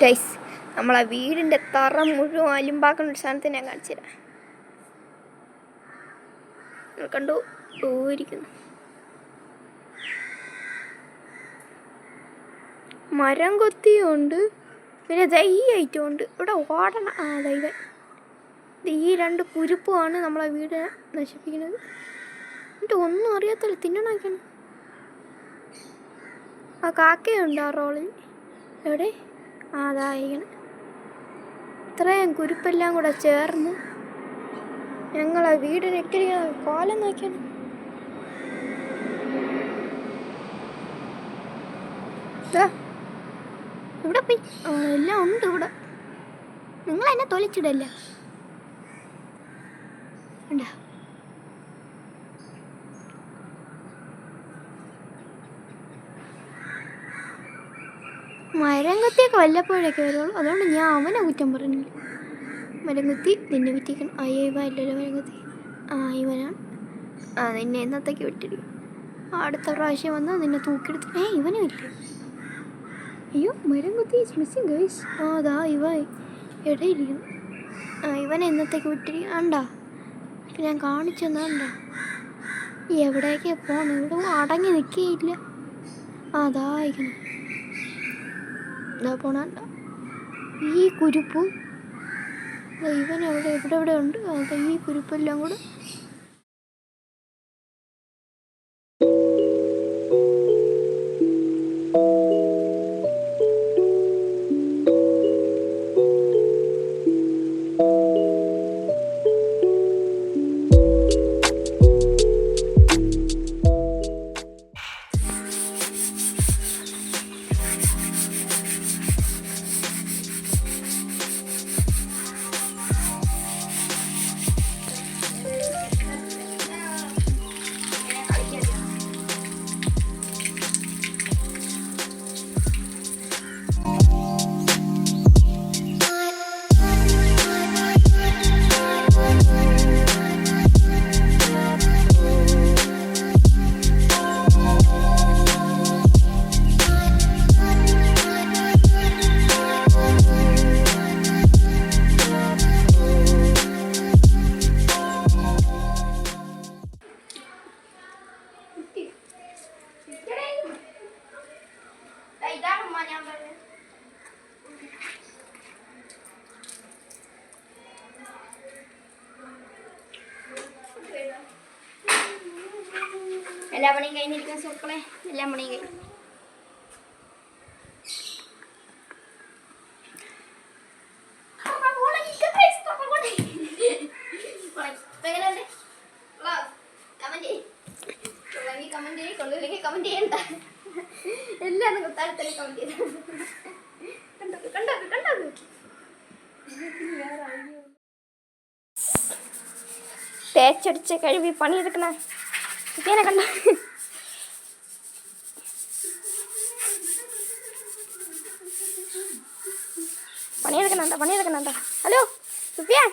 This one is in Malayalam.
ഗൈസ്, നമ്മളെ വീടിൻ്റെ തറ മുഴുവൻ അലിമ്പാക്കുന്ന ഒരു സാധനത്തിന് ഞാൻ കാണിച്ചു തരാം. കണ്ടു പോയിരിക്കുന്നു. മരം കൊത്തിയുണ്ട്, പിന്നെ ഈ ഐറ്റം ഉണ്ട്. ഇവിടെ ഓടണം. അതായത് ഈ രണ്ട് കുരുപ്പുമാണ് നമ്മളെ വീട് നശിപ്പിക്കുന്നത്. എന്നിട്ട് ഒന്നും അറിയാത്തല്ല തിന്നണാക്കണം. ആ കാക്കയുണ്ട് ആ റോളിൽ. എവിടെ? അതായിരിക്കണം. ഇത്രയും കുരുപ്പെല്ലാം കൂടെ ചേർന്ന് ഞങ്ങളെ വീടിനൊക്കെ കോലം നോക്കിയാണ്. ഇവിടെ പോയി എല്ലാം ഉണ്ട് ഇവിടെ. നിങ്ങളെന്നെ തൊലിച്ചിടല്ല. ഉണ്ടാ മരം കുത്തിയൊക്കെ വല്ലപ്പോഴൊക്കെ വരുള്ളൂ. അതുകൊണ്ട് ഞാൻ അവനെ കുറ്റം പറഞ്ഞില്ല. മരം കുത്തി നിന്നെ വിറ്റിക്കണം. അയ്യോ ഇവ ഇല്ലല്ലോ മരം കുത്തി. ഇവനാണ്. നിന്നെ എന്നത്തേക്ക് വിട്ടിരിക്കും. അടുത്ത പ്രാവശ്യം വന്നാൽ നിന്നെ തൂക്കിയെടുത്ത്. ഇവനും ഇല്ല. അയ്യോ മരം കുത്തി മിസ്സിങ് ഗൈസ്. അതാ ഇവ ഇടയിരിക്കുന്നു. ഇവനെ എന്നത്തേക്ക് വിട്ടിരിക്കും. ആണ്ടാ ഞാൻ കാണിച്ചെന്നാണ്ടാ. എവിടേക്ക് പോകണം? ഇവിടെ അടങ്ങി നിൽക്കുകയില്ല. അതായിരിക്കണം. ഇതാ പോണണ്ട. ഈ കുരുപ്പും ഇവൻ എവിടെ ഉണ്ട്. അതെ ഈ കുരുപ്പെല്ലാം കൂടെ എല്ലാ പണിയും കഴിഞ്ഞിരിക്കുന്ന സുക്കളെ. എല്ലാ പണിയും കഴിഞ്ഞു. കമന്റ് ചെയ്യണ്ട. എല്ലാവരും താഴെ കമന്റ് ചെയ്ത കണ്ടോ. തേച്ചടിച്ച് കഴുകി പണിയെടുക്കണ ഇങ്ങനെ കണ്ട. പണിയെടുക്കണ. ഹലോ സുഫിയാൻ.